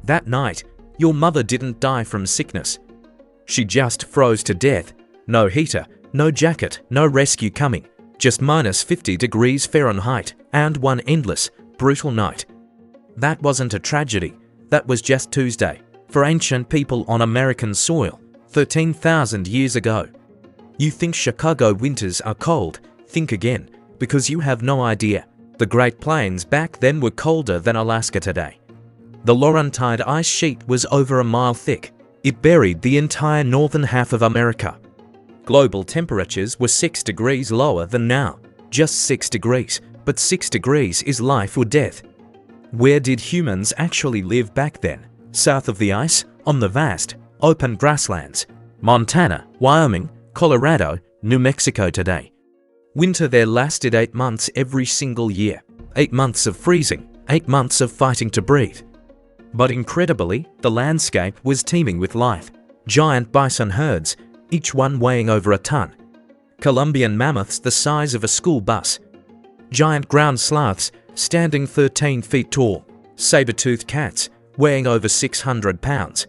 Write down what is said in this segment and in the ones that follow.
That night, your mother didn't die from sickness. She just froze to death. No heater, no jacket, no rescue coming. Just -50 degrees Fahrenheit and one endless, brutal night. That wasn't a tragedy. That was just Tuesday for ancient people on American soil 13,000 years ago. You think Chicago winters are cold? Think again, because you have no idea. The Great Plains back then were colder than Alaska today. The Laurentide ice sheet was over a mile thick. It buried the entire northern half of America. Global temperatures were 6 degrees lower than now. Just 6 degrees, but 6 degrees is life or death. Where did humans actually live back then? South of the ice, on the vast, open grasslands. Montana, Wyoming, Colorado, New Mexico today. Winter there lasted 8 months every single year. 8 months of freezing, 8 months of fighting to breathe. But incredibly, the landscape was teeming with life. Giant bison herds, each one weighing over a ton. Columbian mammoths the size of a school bus. Giant ground sloths standing 13 feet tall. Saber-toothed cats weighing over 600 pounds.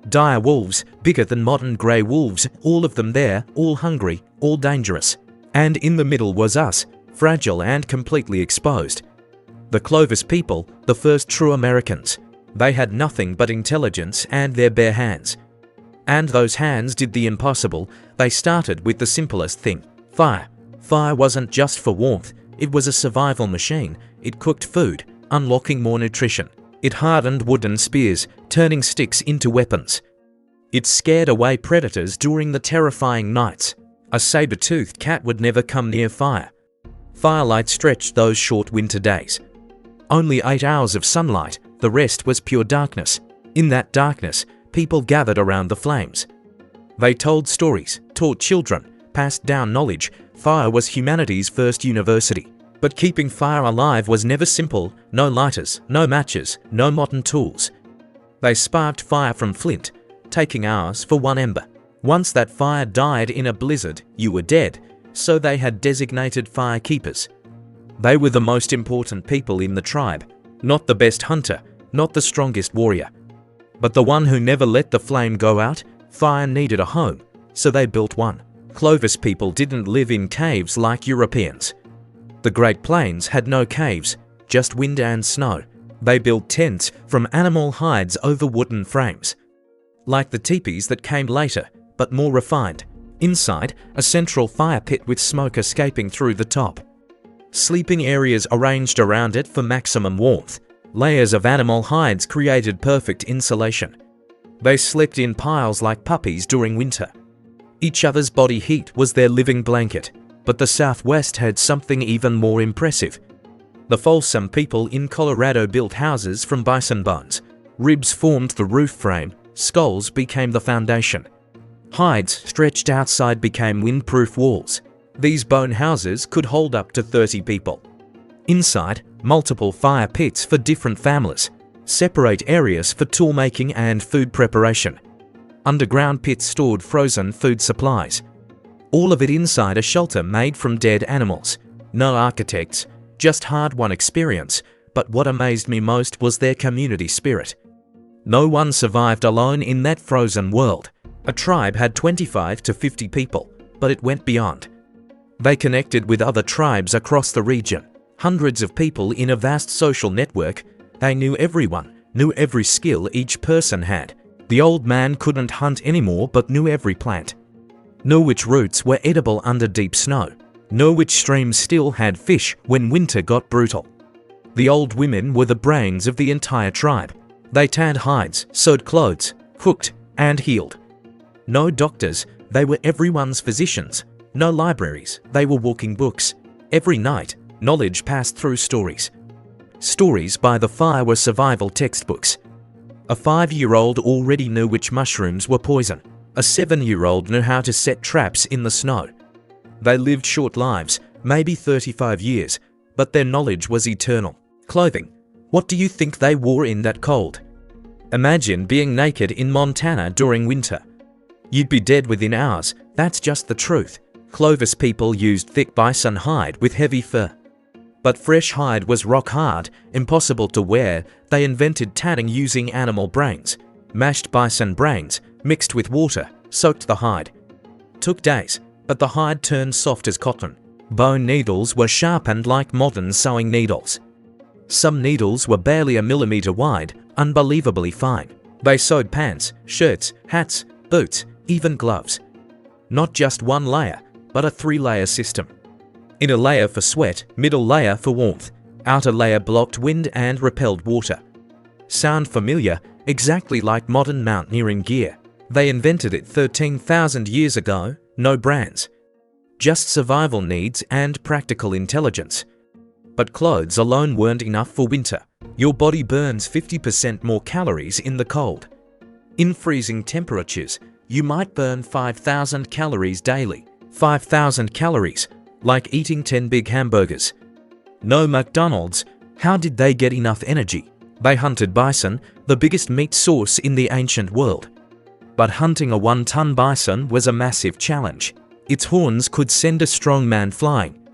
Dire wolves bigger than modern grey wolves, all of them there, all hungry, all dangerous. And in the middle was us, fragile and completely exposed. The Clovis people, the first true Americans. They had nothing but intelligence and their bare hands. And those hands did the impossible. They started with the simplest thing, fire. Fire wasn't just for warmth, it was a survival machine. It cooked food, unlocking more nutrition. It hardened wooden spears, turning sticks into weapons. It scared away predators during the terrifying nights. A saber-toothed cat would never come near fire. Firelight stretched those short winter days. Only 8 hours of sunlight, the rest was pure darkness. In that darkness, people gathered around the flames. They told stories, taught children, passed down knowledge. Fire was humanity's first university. But keeping fire alive was never simple. No lighters, no matches, no modern tools. They sparked fire from flint, taking hours for one ember. Once that fire died in a blizzard, you were dead, so they had designated fire keepers. They were the most important people in the tribe. Not the best hunter, not the strongest warrior, but the one who never let the flame go out. Fire needed a home, so they built one. Clovis people didn't live in caves like Europeans. The Great Plains had no caves, just wind and snow. They built tents from animal hides over wooden frames. Like the teepees that came later, but more refined. Inside, a central fire pit with smoke escaping through the top. Sleeping areas arranged around it for maximum warmth. Layers of animal hides created perfect insulation. They slept in piles like puppies during winter. Each other's body heat was their living blanket. But the Southwest had something even more impressive. The Folsom people in Colorado built houses from bison bones. Ribs formed the roof frame, skulls became the foundation. Hides stretched outside became windproof walls. These bone houses could hold up to 30 people. Inside, multiple fire pits for different families. Separate areas for tool making and food preparation. Underground pits stored frozen food supplies. All of it inside a shelter made from dead animals. No architects, just hard-won experience, but what amazed me most was their community spirit. No one survived alone in that frozen world. A tribe had 25 to 50 people, but it went beyond. They connected with other tribes across the region. Hundreds of people in a vast social network. They knew everyone, knew every skill each person had. The old man couldn't hunt anymore but knew every plant. Knew which roots were edible under deep snow. Knew which streams still had fish when winter got brutal. The old women were the brains of the entire tribe. They tanned hides, sewed clothes, cooked, and healed. No doctors, they were everyone's physicians. No libraries, they were walking books. Every night, knowledge passed through stories. Stories by the fire were survival textbooks. A 5-year-old already knew which mushrooms were poison. A 7-year-old knew how to set traps in the snow. They lived short lives, maybe 35 years, but their knowledge was eternal. Clothing. What do you think they wore in that cold? Imagine being naked in Montana during winter. You'd be dead within hours. That's just the truth. Clovis people used thick bison hide with heavy fur. But fresh hide was rock hard, impossible to wear. They invented tanning using animal brains. Mashed bison brains, mixed with water, soaked the hide. Took days, but the hide turned soft as cotton. Bone needles were sharpened like modern sewing needles. Some needles were barely a millimeter wide, unbelievably fine. They sewed pants, shirts, hats, boots, even gloves. Not just one layer, but a 3-layer system. Inner layer for sweat, middle layer for warmth, outer layer blocked wind and repelled water. Sound familiar? Exactly like modern mountaineering gear. They invented it 13,000 years ago, no brands. Just survival needs and practical intelligence. But clothes alone weren't enough for winter. Your body burns 50% more calories in the cold. In freezing temperatures, you might burn 5,000 calories daily. 5,000 calories, like eating 10 big hamburgers. No McDonald's. How did they get enough energy? They hunted bison, the biggest meat source in the ancient world. But hunting a 1-ton bison was a massive challenge. Its horns could send a strong man flying.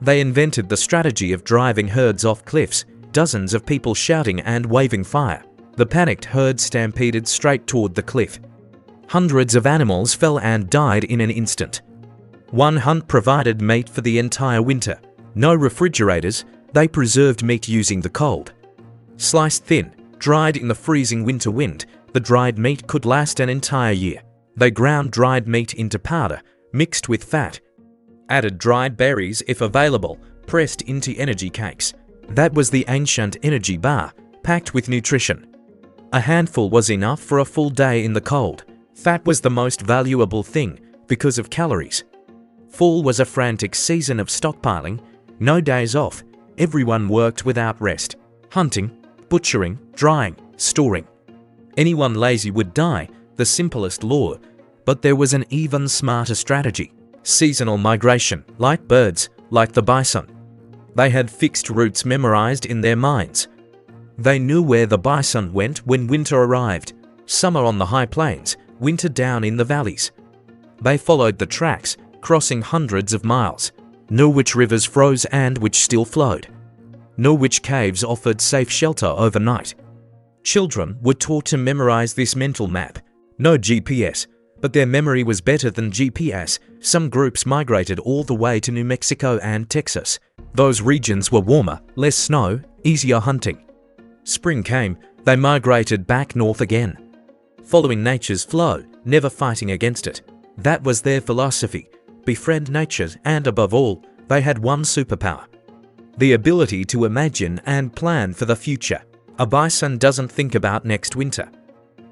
They invented the strategy of driving herds off cliffs, dozens of people shouting and waving fire. The panicked herd stampeded straight toward the cliff. Hundreds of animals fell and died in an instant. One hunt provided meat for the entire winter. No refrigerators, they preserved meat using the cold. Sliced thin, dried in the freezing winter wind, the dried meat could last an entire year. They ground dried meat into powder, mixed with fat. Added dried berries if available, pressed into energy cakes. That was the ancient energy bar, packed with nutrition. A handful was enough for a full day in the cold. Fat was the most valuable thing because of calories. Fall was a frantic season of stockpiling, no days off. Everyone worked without rest. Hunting, butchering, drying, storing. Anyone lazy would die, the simplest law. But there was an even smarter strategy. Seasonal migration, like birds, like the bison. They had fixed routes memorized in their minds. They knew where the bison went when winter arrived. Summer on the high plains, winter down in the valleys. They followed the tracks, crossing hundreds of miles. Knew which rivers froze and which still flowed. Knew which caves offered safe shelter overnight. Children were taught to memorize this mental map. No GPS, but their memory was better than GPS. Some groups migrated all the way to New Mexico and Texas. Those regions were warmer, less snow, easier hunting. Spring came, they migrated back north again. Following nature's flow, never fighting against it. That was their philosophy. Befriend nature, and above all, they had one superpower. The ability to imagine and plan for the future. A bison doesn't think about next winter.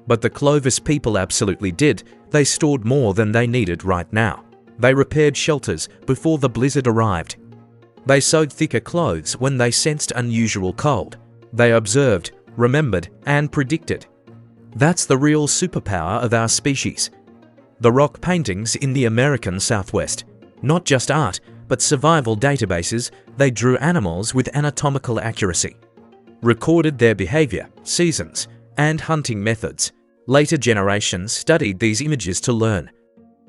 But the Clovis people absolutely did. They stored more than they needed right now. They repaired shelters before the blizzard arrived. They sewed thicker clothes when they sensed unusual cold. They observed, remembered, and predicted. That's the real superpower of our species. The rock paintings in the American Southwest. Not just art, but survival databases. They drew animals with anatomical accuracy. Recorded their behavior, seasons, and hunting methods. Later generations studied these images to learn.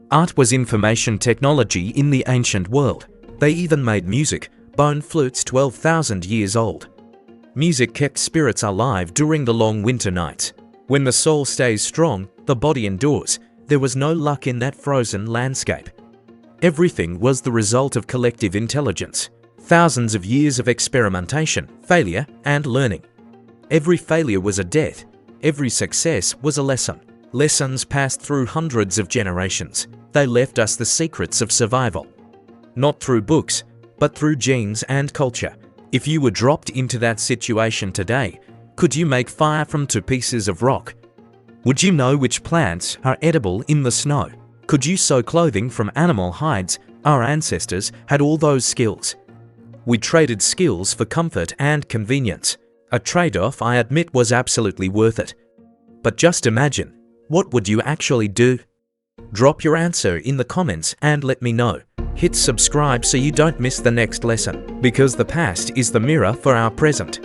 Art was information technology in the ancient world. They even made music, bone flutes 12,000 years old. Music kept spirits alive during the long winter nights. When the soul stays strong, the body endures. There was no luck in that frozen landscape. Everything was the result of collective intelligence. Thousands of years of experimentation, failure, and learning. Every failure was a death. Every success was a lesson. Lessons passed through hundreds of generations. They left us the secrets of survival. Not through books, but through genes and culture. If you were dropped into that situation today, could you make fire from 2 pieces of rock? Would you know which plants are edible in the snow? Could you sew clothing from animal hides? Our ancestors had all those skills. We traded skills for comfort and convenience. A trade-off I admit was absolutely worth it. But just imagine, what would you actually do? Drop your answer in the comments and let me know. Hit subscribe so you don't miss the next lesson, because the past is the mirror for our present.